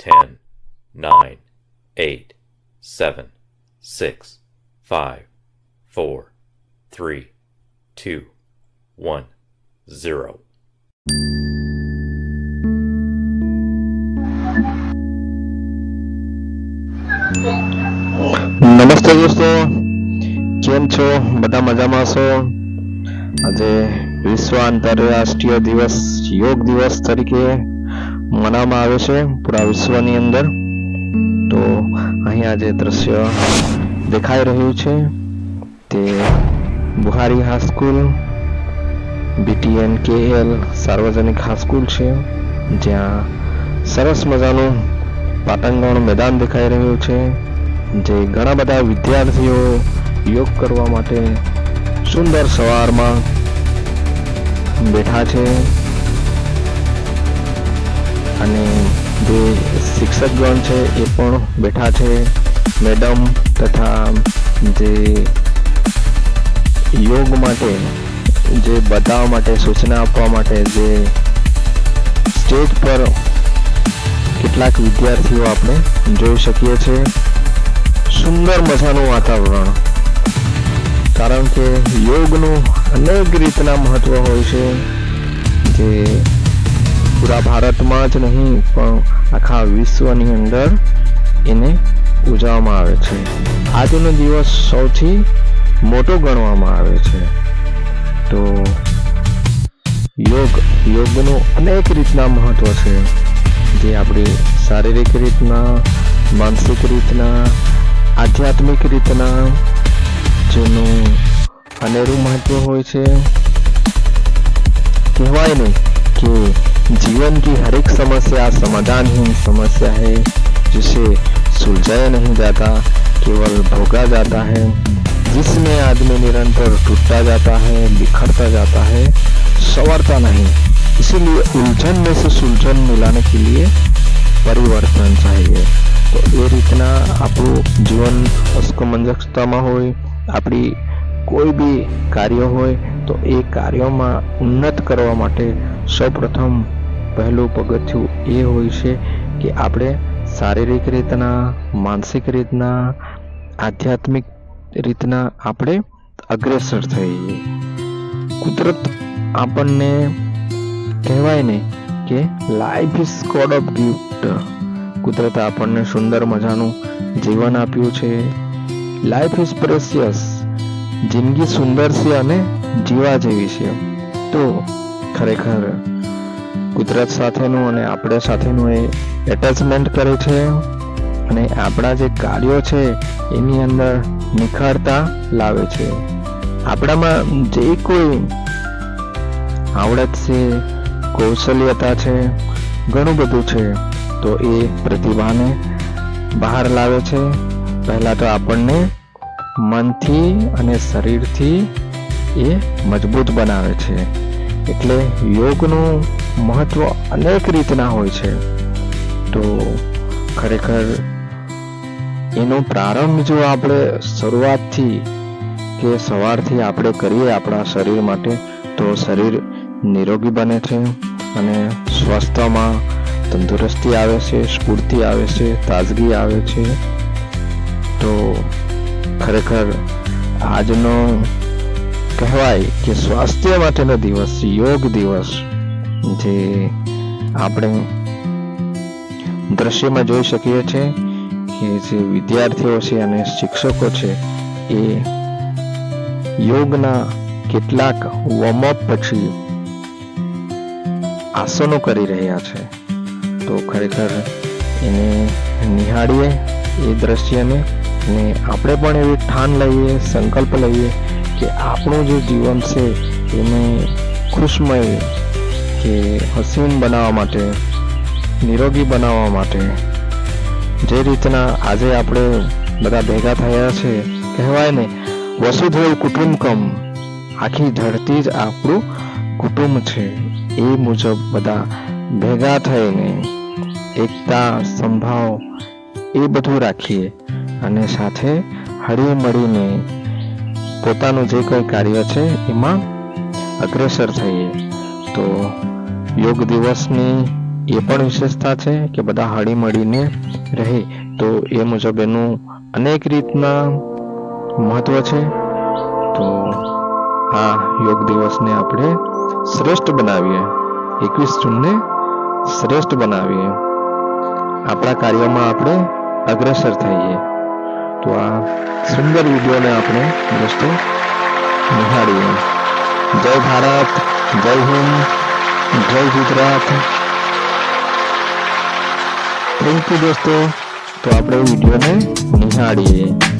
10, 9, 8, 7, 6, 5, 4, 3, 2, 1, 0. નમસ્તે દોસ્તો, કેમ છો? બધા મજામાં છો? આજે વિશ્વ આંતરરાષ્ટ્રીય દિવસ યોગ દિવસ તરીકે મનાવવામાં આવે છે પૂરા વિશ્વની અંદર. તો અહીંયા જે દ્રશ્ય દેખાઈ રહ્યું છે તે બુહારી હાઈસ્કૂલ BTNKL સાર્વજનિક હાઈસ્કૂલ છે, જ્યાં સરસ મજાનું પાટંગણ મેદાન દેખાઈ રહ્યું છે, જે ઘણા બધા વિદ્યાર્થીઓ યોગ કરવા માટે સુંદર સવારમાં બેઠા છે. અને જે શિક્ષકગણ છે એ પણ બેઠા છે. મેડમ તથા જે યોગ માટે જે બતાવવા માટે સૂચના આપવા માટે જે સ્ટેજ પર કેટલાક વિદ્યાર્થીઓ આપણે જોઈ શકીએ છીએ. સુંદર મજાનું વાતાવરણ, કારણ કે યોગનું અનેક રીતના મહત્વ હોય છે, જે પૂરા ભારતમાં જ નહીં પણ આખા વિશ્વની અંદર એને ઉજવવામાં આવે છે. આજનો દિવસ સૌથી મોટો ગણવામાં આવે છે. તો યોગનું અનેક રીતના મહત્વ છે, જે આપણી શારીરિક રીતના, માનસિક રીતના, આધ્યાત્મિક રીતના જેનું અનેરું મહત્વ હોય છે. કહેવાય ને कि जीवन की हर एक समस्या समाधानहीन समस्या है, जिसे सुलझाया नहीं जाता, केवल भोगा जाता है. जिसमें आदमी निरंतर टूटता जाता है, बिखरता जाता है, संवरता नहीं. इसीलिए उलझन में से सुलझन मिलाने के लिए परिवर्तन चाहिए. तो ये રીતના આપણું જીવન અસ્કમંજસતામાં હોય, આપણી કોઈ બી કાર્ય હોય તો એ કાર્યોમાં ઉન્નત કરવા માટે સૌપ્રથમ પહેલું પગથિયું એ હોય છે કે આપણે શારીરિક રીતના, માનસિક રીતના, આધ્યાત્મિક રીતના આપણે અગ્રેસર થઈએ. કુદરત આપણને કહેવાય ને કે life is God of gift. કુદરતે આપણને સુંદર મજાનું જીવન આપ્યું છે. Life is precious. જિંદગી સુંદર છે અને જીવા જેવી છે. તો ખરેખર કુદરત સાથેનું અને આપણે સાથેનું એ એટેચમેન્ટ કરે છે, અને આપણા જે કાર્યો છે એની અંદર નિખારતા લાવે છે. આપણામાં જે કોઈ આવડત છે, કૌશલ્યતા છે, ઘણું બધું છે, તો એ પ્રતિભાને બહાર લાવે છે. પહેલા તો આપણને મનથી અને શરીરથી એ મજબૂત બનાવે છે. એટલે યોગનું મહત્વ અનેક રીતના હોય છે. તો ખરેખર એનો પ્રારંભ જો આપણે શરૂઆતથી કે સવારથી આપણે કરીએ આપણા શરીર માટે, તો શરીર નિરોગી બને છે અને સ્વાસ્થ્યમાં તંદુરસ્તી આવે છે, સ્ફૂર્તિ આવે છે, તાજગી આવે છે. તો ખરેખર આજનો કહેવાય કે સ્વાસ્થ્ય માટેનો દિવસ, યોગ દિવસ, જે આપણે દ્રશ્યમાં જોઈ શકીએ છીએ કે જે વિદ્યાર્થીઓ છે અને શિક્ષકો છે એ યોગના કેટલાક વોર્મઅપ પછી આસનો કરી રહ્યા છે. તો ખરેખર એને નિહાળીએ એ દ્રશ્યને, અને આપણે પણ એવી ઠાન લઈએ, સંકલ્પ લઈએ કે આપણું જે જીવન છે એને ખુશમય કે હસીન બનાવવા માટે, નિરોગી બનાવવા માટે, જે રીતના આજે આપણે બધા ભેગા થયા છે, કહેવાય ને વસુધૈવ કુટુંબકમ, આખી ધરતી જ આપણું કુટુંબ છે. એ મુજબ બધા ભેગા થઈને એકતા, સંભાવ એ બધું રાખીએ અને સાથે હળી મળીને પોતાનું જે કોઈ કાર્ય છે એમાં અગ્રેસર થઈએ. તો યોગ દિવસની એ પણ વિશેષતા છે કે બધા હળી મળીને રહે, તો એ મુજબ એનું અનેક રીતના મહત્વ છે. તો આ યોગ દિવસને આપણે શ્રેષ્ઠ બનાવીએ, 21 જૂનને શ્રેષ્ઠ બનાવીએ, આપણા કાર્યોમાં આપણે અગ્રસર થઈએ. તો આ સુંદર વિડીયોને આપણે દોસ્તો નિહાળીએ. જય ભારત, જય હિન્દ, જય ગુજરાત. થેન્ક યુ દોસ્તો. તો આપણે વિડીયોને નિહાળીએ.